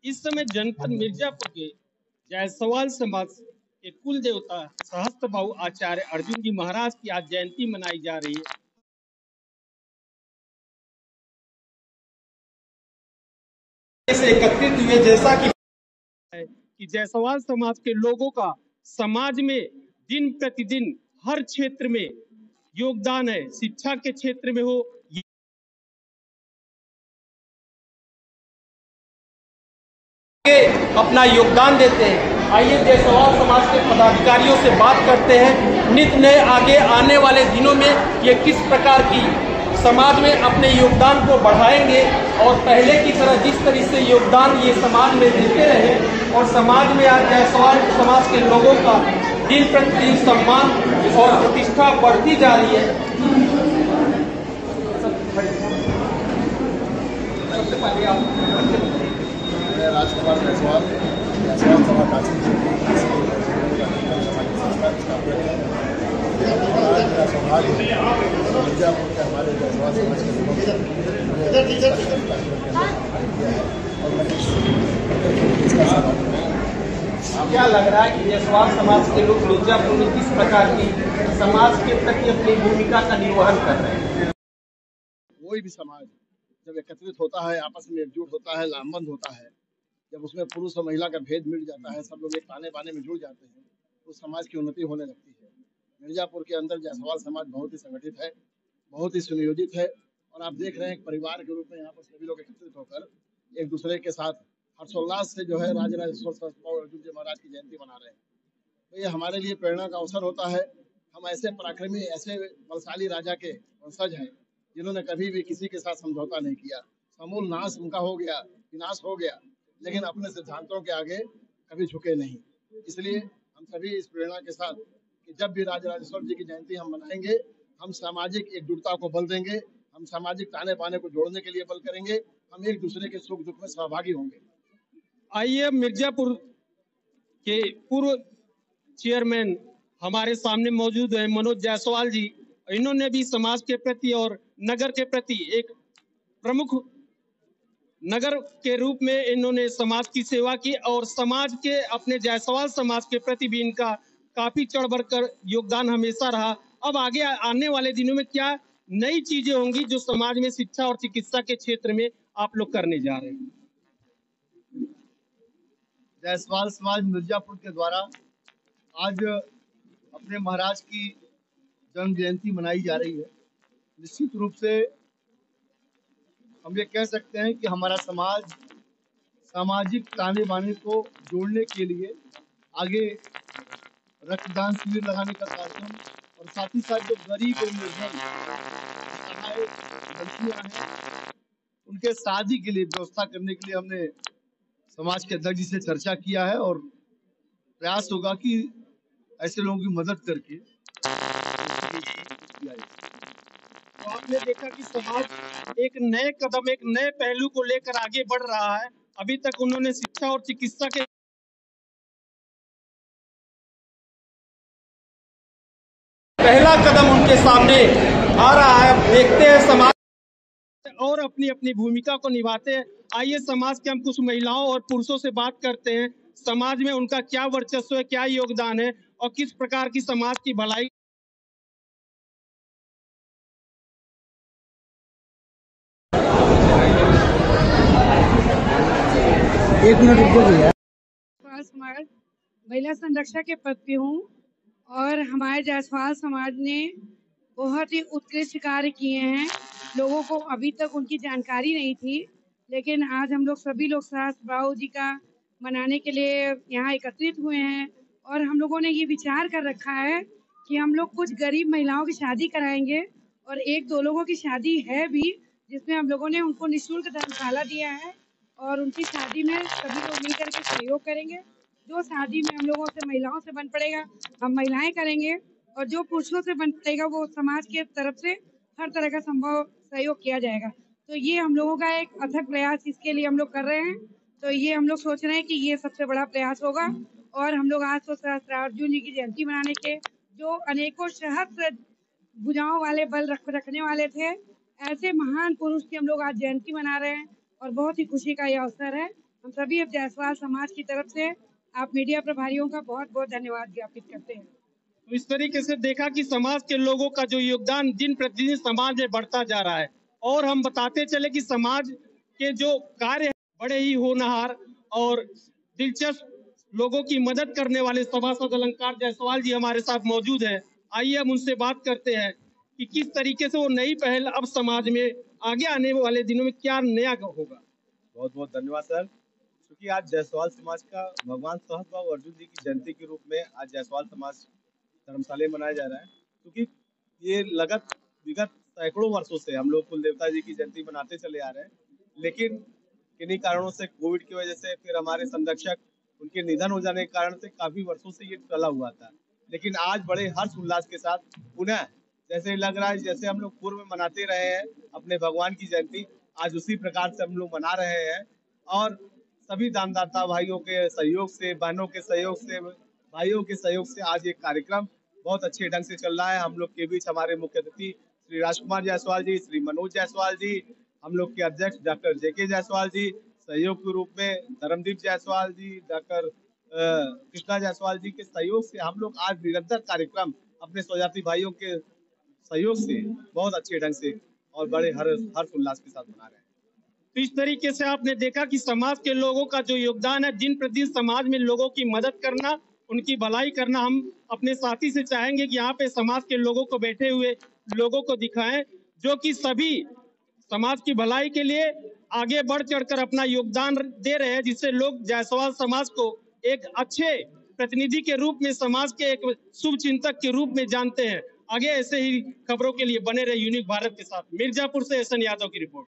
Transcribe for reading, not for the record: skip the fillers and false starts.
इस समय जनपद मिर्जापुर के जायसवाल समाज के कुल देवता सहस्त्रबाहु आचार्य अर्जुन जी महाराज की आज जयंती मनाई जा रही है। से एकत्रित हुए, जैसा कि जायसवाल समाज के लोगों का समाज में दिन प्रतिदिन हर क्षेत्र में योगदान है, शिक्षा के क्षेत्र में हो, अपना योगदान देते हैं। आइए जायसवाल समाज के पदाधिकारियों से बात करते हैं, नित नए आगे आने वाले दिनों में ये किस प्रकार की समाज में अपने योगदान को बढ़ाएंगे और पहले की तरह जिस तरह से योगदान ये समाज में देते रहे और समाज में आज जायसवाल समाज के लोगों का दिन प्रतिदिन सम्मान और प्रतिष्ठा बढ़ती जा रही है। सबसे पहले आप राजकुमार जायसवाल समाज प्राचीन समाज मिर्जापुर के हमारे जायसवाल समाज के लोगों क्या लग रहा है कि जायसवाल समाज के लोग मिर्जापुर में किस प्रकार की समाज के प्रति अपनी भूमिका का निर्वहन कर रहे हैं? कोई भी समाज जब एकत्रित होता है, आपस में एकजुट होता है, लामबंद होता है, जब उसमें पुरुष और महिला का भेद मिट जाता है, सब लोग एक ताने बाने में जुड़ जाते हैं, तो समाज की उन्नति होने लगती है। मिर्जापुर के अंदर जायसवाल समाज बहुत ही संगठित है, बहुत ही सुनियोजित है और आप देख रहे हैं एक परिवार के रूप में यहाँ पर सभी लोग एकत्रित होकर एक दूसरे के साथ हर्षोल्लास से जो है राजराजेश्वर अर्जुन जी महाराज की जयंती मना रहे हैं। तो ये हमारे लिए प्रेरणा का अवसर होता है। हम ऐसे पराक्रमी, ऐसे बलशाली राजा के वंशज हैं जिन्होंने कभी भी किसी के साथ समझौता नहीं किया। समूल नाश उनका हो गया, विनाश हो गया, लेकिन अपने सिद्धांतों के आगे कभी झुके नहीं। इसलिए हम सभी इस प्रेरणा के साथ कि जब भी राजराजेश्वर जी की जयंती हम मनाएंगे, हम सामाजिक एकजुटता को बल देंगे, हम सामाजिक ताने बाने को जोड़ने के लिए बल करेंगे, हम एक दूसरे के सुख दुख में सहभागी होंगे। आइए मिर्जापुर के पूर्व चेयरमैन हमारे सामने मौजूद है मनोज जायसवाल जी। इन्होंने भी समाज के प्रति और नगर के प्रति एक प्रमुख नगर के रूप में इन्होंने समाज की सेवा की और समाज के अपने जायसवाल समाज के प्रति भी इनका काफी चढ़ बढ़कर योगदान हमेशा रहा। अब आगे आने वाले दिनों में क्या नई चीजें होंगी जो समाज में शिक्षा और चिकित्सा के क्षेत्र में आप लोग करने जा रहे हैं? जायसवाल समाज मिर्जापुर के द्वारा आज अपने महाराज की जन्म जयंती मनाई जा रही है। निश्चित रूप से हम ये कह सकते हैं कि हमारा समाज सामाजिक ताने बाने को जोड़ने के लिए आगे रक्तदान शिविर लगाने का कार्यक्रम और साथ ही साथ जो गरीब और निर्धन लड़कियां हैं उनके शादी के लिए व्यवस्था करने के लिए हमने समाज के अध्यक्ष जी से चर्चा किया है और प्रयास होगा कि ऐसे लोगों की मदद करके। तो आपने देखा कि समाज एक नए कदम, एक नए पहलू को लेकर आगे बढ़ रहा है। अभी तक उन्होंने शिक्षा और चिकित्सा के पहला कदम उनके सामने आ रहा है। देखते हैं समाज और अपनी अपनी भूमिका को निभाते हैं। आइए समाज के हम कुछ महिलाओं और पुरुषों से बात करते हैं, समाज में उनका क्या वर्चस्व है, क्या योगदान है और किस प्रकार की समाज की भलाई। एक मिनट रुक जाइए। समाज महिला संरक्षक के पद पे हूँ और हमारे जायसवाल समाज ने बहुत ही उत्कृष्ट कार्य किए हैं। लोगों को अभी तक उनकी जानकारी नहीं थी, लेकिन आज हम लोग सभी लोग सहस्त्रबाहु जी का मनाने के लिए यहाँ एकत्रित हुए हैं और हम लोगों ने ये विचार कर रखा है कि हम लोग कुछ गरीब महिलाओं की शादी कराएंगे और एक दो लोगों की शादी है भी, जिसमें हम लोगों ने उनको निःशुल्क धर्मशाला दिया है और उनकी शादी में सभी लोग मिलकर के सहयोग करेंगे। जो शादी में हम लोगों से महिलाओं से बन पड़ेगा हम महिलाएं करेंगे और जो पुरुषों से बन पड़ेगा वो समाज के तरफ से हर तरह का संभव सहयोग किया जाएगा। तो ये हम लोगों का एक अथक प्रयास इसके लिए हम लोग कर रहे हैं। तो ये हम लोग सोच रहे हैं कि ये सबसे बड़ा प्रयास होगा और हम लोग आज तो सहस्त्रार्जुन जी की जयंती मनाने के जो अनेकों सहस्त्र भुजाओं वाले बल रखने वाले थे, ऐसे महान पुरुष की हम लोग आज जयंती मना रहे हैं और बहुत ही खुशी का यह अवसर है। हम सभी अब जायसवाल समाज की तरफ से आप मीडिया प्रभारियों का बहुत बहुत धन्यवाद ज्ञापित करते हैं। तो इस तरीके से देखा कि समाज के लोगों का जो योगदान दिन प्रतिदिन समाज में बढ़ता जा रहा है, और हम बताते चले कि समाज के जो कार्य हैं, बड़े ही होनहार और दिलचस्प लोगों की मदद करने वाले सभासद अलंकार जायसवाल जी हमारे साथ मौजूद हैं। आइए हम उनसे बात करते हैं कि किस तरीके से वो नई पहल अब समाज में आगे आने वाले दिनों में क्या नया होगा। बहुत बहुत धन्यवाद सर। क्योंकि आज जायसवाल समाज का भगवान सहस्त्रबाहु अर्जुन जी की जयंती के रूप में आज जायसवाल समाज धर्मशाला में मनाया जा रहा है, क्योंकि ये विगत सैकड़ों वर्षों से हम लोग कुल देवता जी की जयंती मनाते चले आ रहे हैं, लेकिन किन्हीं कारणों से कोविड की वजह से फिर हमारे संरक्षक उनके निधन हो जाने के कारण से काफी वर्षों से ये टला हुआ था। लेकिन आज बड़े हर्ष उल्लास के साथ पुनः जैसे लग रहा है जैसे हम लोग पूर्व में मनाते रहे हैं अपने भगवान की जयंती, आज उसी प्रकार से हम लोग मना रहे हैं। और सभी दानदाता भाइयों के सहयोग से, बहनों के सहयोग से, भाइयों के सहयोग से आज ये कार्यक्रम बहुत अच्छे ढंग से चल रहा है। हम लोग के बीच हमारे मुख्य अतिथि श्री राजकुमार जायसवाल जी, श्री मनोज जायसवाल जी, हम लोग के अध्यक्ष डॉक्टर जेके जायसवाल जी, सहयोग के रूप में धर्मदीप जायसवाल जी, डॉक्टर कृष्णा जायसवाल जी के सहयोग से हम लोग आज निरंतर कार्यक्रम अपने स्वजाति भाइयों के सहयोग से बहुत अच्छे ढंग से और बड़े हर्ष उल्लास के साथ मना रहे हैं। तो इस तरीके से आपने देखा कि समाज के लोगों का जो योगदान है, दिन प्रतिदिन समाज में लोगों की मदद करना, उनकी भलाई करना, हम अपने साथी से चाहेंगे कि यहाँ पे समाज के लोगों को बैठे हुए लोगों को दिखाएं जो कि सभी समाज की भलाई के लिए आगे बढ़ चढ़कर अपना योगदान दे रहे हैं, जिससे लोग जायसवाल समाज को एक अच्छे प्रतिनिधि के रूप में, समाज के एक शुभ चिंतक के रूप में जानते हैं। आगे ऐसे ही खबरों के लिए बने रहे यूनिक भारत के साथ। मिर्जापुर से एसएन यादव की रिपोर्ट।